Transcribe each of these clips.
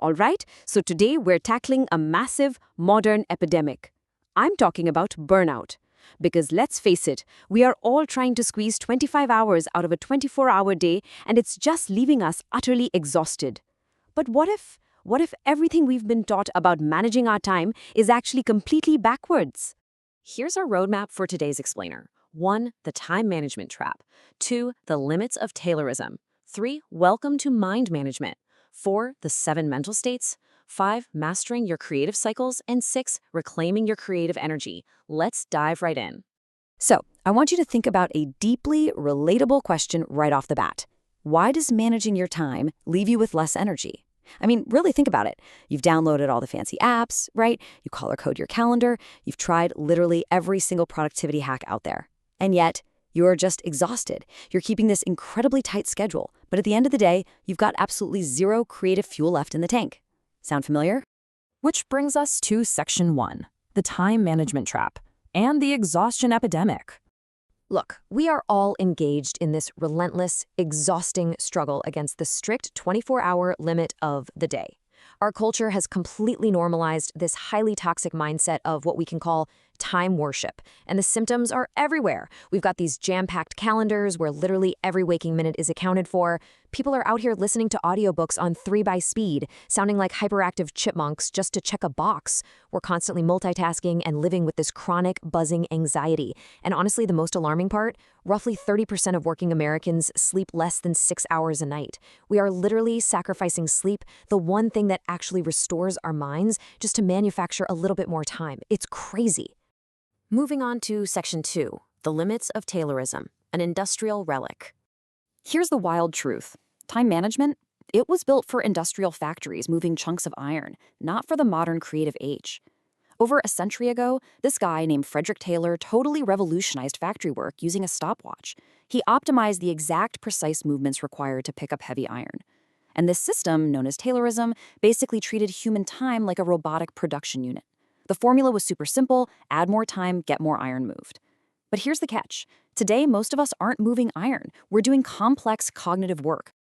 All right, so today we're tackling a massive modern epidemic. I'm talking about burnout. Because let's face it, we are all trying to squeeze 25 hours out of a 24-hour day, and it's just leaving us utterly exhausted. But what if everything we've been taught about managing our time is actually completely backwards? Here's our roadmap for today's explainer. 1. The time management trap. 2. The limits of Taylorism. 3. Welcome to mind management. 4. The 7 mental states. 5. Mastering your creative cycles. And 6. Reclaiming your creative energy. Let's dive right in. So, I want you to think about a deeply relatable question right off the bat. Why does managing your time leave you with less energy? I mean, really think about it. You've downloaded all the fancy apps, right? You color code your calendar. You've tried literally every single productivity hack out there. And yet, you're just exhausted. You're keeping this incredibly tight schedule, but at the end of the day, you've got absolutely zero creative fuel left in the tank. Sound familiar? Which brings us to Section 1, the time management trap, and the exhaustion epidemic. Look, we are all engaged in this relentless, exhausting struggle against the strict 24-hour limit of the day. Our culture has completely normalized this highly toxic mindset of what we can call time worship, and the symptoms are everywhere. We've got these jam-packed calendars where literally every waking minute is accounted for. People are out here listening to audiobooks on 3x speed, sounding like hyperactive chipmunks just to check a box. We're constantly multitasking and living with this chronic, buzzing anxiety. And honestly, the most alarming part, roughly 30% of working Americans sleep less than 6 hours a night. We are literally sacrificing sleep, the one thing that actually restores our minds, just to manufacture a little bit more time. It's crazy. Moving on to Section 2, the limits of Taylorism, an industrial relic. Here's the wild truth. Time management, it was built for industrial factories moving chunks of iron, not for the modern creative age. Over a century ago, this guy named Frederick Taylor totally revolutionized factory work using a stopwatch. He optimized the exact precise movements required to pick up heavy iron. And this system, known as Taylorism, basically treated human time like a robotic production unit. The formula was super simple: add more time, get more iron moved. But here's the catch. Today, most of us aren't moving iron. We're doing complex cognitive work.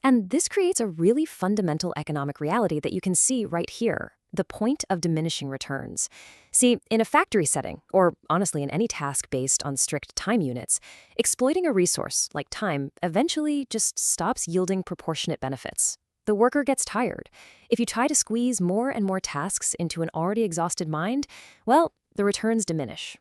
And this creates a really fundamental economic reality that you can see right here, the point of diminishing returns. See, in a factory setting, or honestly in any task based on strict time units, exploiting a resource like time eventually just stops yielding proportionate benefits. The worker gets tired. If you try to squeeze more and more tasks into an already exhausted mind, well, the returns diminish.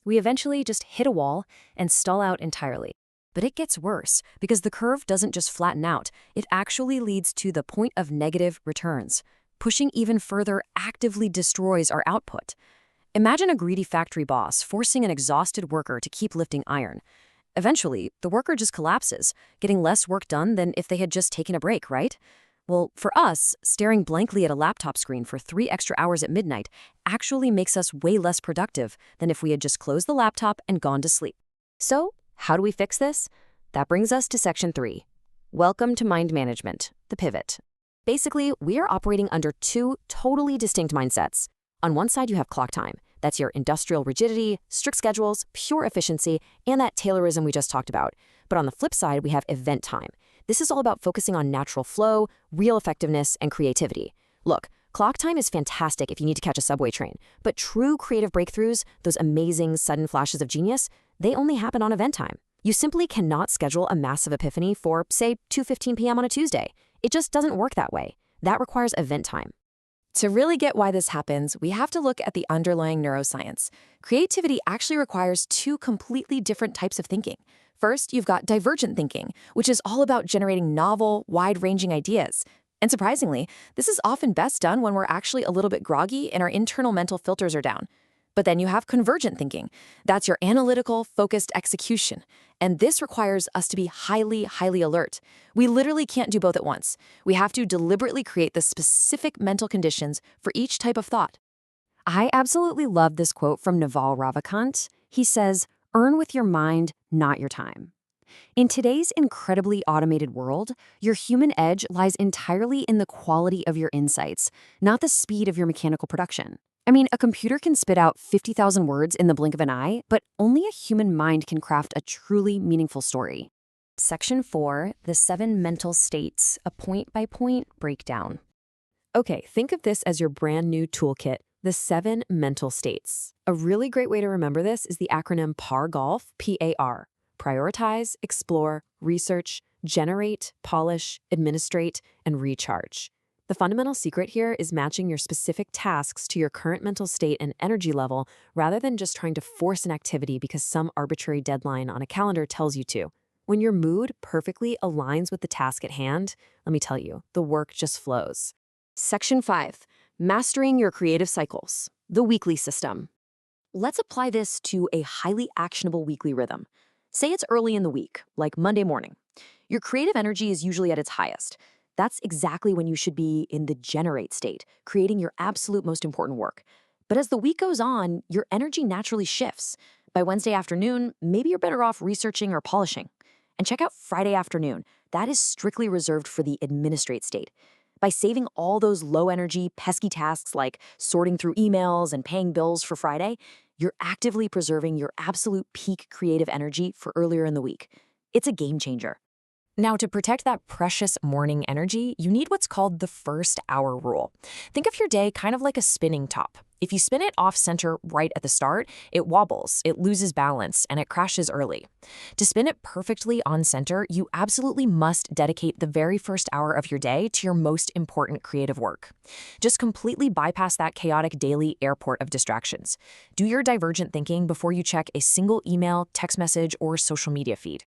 We eventually just hit a wall and stall out entirely. But it gets worse because the curve doesn't just flatten out, it actually leads to the point of negative returns. Pushing even further actively destroys our output. Imagine a greedy factory boss forcing an exhausted worker to keep lifting iron. Eventually, the worker just collapses, getting less work done than if they had just taken a break, right? Well, for us, staring blankly at a laptop screen for 3 extra hours at midnight actually makes us way less productive than if we had just closed the laptop and gone to sleep. So, how do we fix this? That brings us to Section 3. Welcome to mind management, the pivot. Basically, we are operating under 2 totally distinct mindsets. On one side, you have clock time. That's your industrial rigidity, strict schedules, pure efficiency, and that Taylorism we just talked about. But on the flip side, we have event time. This is all about focusing on natural flow, real effectiveness, and creativity. Look, clock time is fantastic if you need to catch a subway train, but true creative breakthroughs, those amazing sudden flashes of genius, they only happen on event time. You simply cannot schedule a massive epiphany for, say, 2:15 p.m. on a Tuesday. It just doesn't work that way. That requires event time. To really get why this happens, we have to look at the underlying neuroscience. Creativity actually requires 2 completely different types of thinking. First, you've got divergent thinking, which is all about generating novel, wide-ranging ideas. And surprisingly, this is often best done when we're actually a little bit groggy and our internal mental filters are down. But then you have convergent thinking. That's your analytical, focused execution. And this requires us to be highly, highly alert. We literally can't do both at once. We have to deliberately create the specific mental conditions for each type of thought. I absolutely love this quote from Naval Ravikant. He says, "Earn with your mind, not your time." In today's incredibly automated world, your human edge lies entirely in the quality of your insights, not the speed of your mechanical production. I mean, a computer can spit out 50,000 words in the blink of an eye, but only a human mind can craft a truly meaningful story. Section 4, the 7 mental states, a point-by-point breakdown. Okay, think of this as your brand new toolkit, the 7 mental states. A really great way to remember this is the acronym PAR Golf, P-A-R. Prioritize, explore, research, generate, polish, administrate, and recharge. The fundamental secret here is matching your specific tasks to your current mental state and energy level rather than just trying to force an activity because some arbitrary deadline on a calendar tells you to. When your mood perfectly aligns with the task at hand, let me tell you, the work just flows. Section 5. Mastering your creative cycles. The weekly system. Let's apply this to a highly actionable weekly rhythm. Say it's early in the week, like Monday morning. Your creative energy is usually at its highest. That's exactly when you should be in the generate state, creating your absolute most important work. But as the week goes on, your energy naturally shifts. By Wednesday afternoon, maybe you're better off researching or polishing. And check out Friday afternoon. That is strictly reserved for the administrate state. By saving all those low-energy, pesky tasks like sorting through emails and paying bills for Friday, you're actively preserving your absolute peak creative energy for earlier in the week. It's a game changer. Now, to protect that precious morning energy, you need what's called the first hour rule. Think of your day kind of like a spinning top. If you spin it off center right at the start, it wobbles, it loses balance, and it crashes early. To spin it perfectly on center, you absolutely must dedicate the very first hour of your day to your most important creative work. Just completely bypass that chaotic daily airport of distractions. Do your divergent thinking before you check a single email, text message, or social media feed.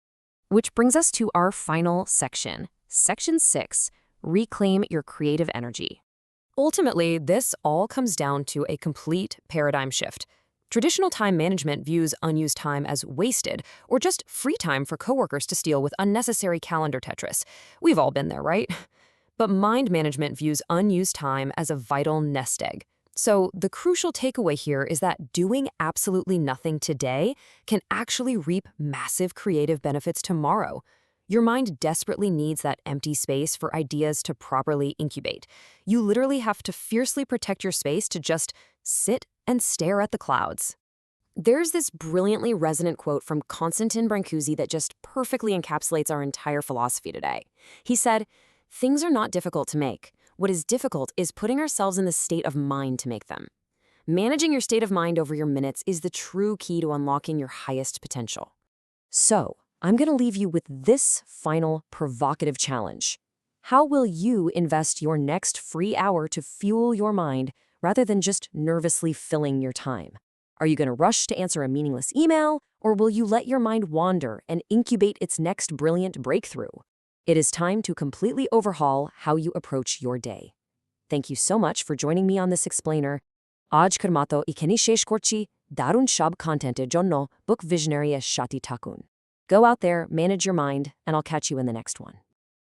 Which brings us to our final section, Section 6, Reclaim Your Creative Energy. Ultimately, this all comes down to a complete paradigm shift. Traditional time management views unused time as wasted or just free time for coworkers to steal with unnecessary calendar Tetris. We've all been there, right? But mind management views unused time as a vital nest egg. So the crucial takeaway here is that doing absolutely nothing today can actually reap massive creative benefits tomorrow. Your mind desperately needs that empty space for ideas to properly incubate. You literally have to fiercely protect your space to just sit and stare at the clouds. There's this brilliantly resonant quote from Konstantin Brancusi that just perfectly encapsulates our entire philosophy today. He said, "Things are not difficult to make. What is difficult is putting ourselves in the state of mind to make them." Managing your state of mind over your minutes is the true key to unlocking your highest potential. So, I'm going to leave you with this final provocative challenge. How will you invest your next free hour to fuel your mind rather than just nervously filling your time? Are you going to rush to answer a meaningless email, or will you let your mind wander and incubate its next brilliant breakthrough? It is time to completely overhaul how you approach your day. Thank you so much for joining me on this explainer. Aaj karmato ikeni shesh korchi darun shab contente jonno Bookvisionary shati takun. Go out there, manage your mind, and I'll catch you in the next one.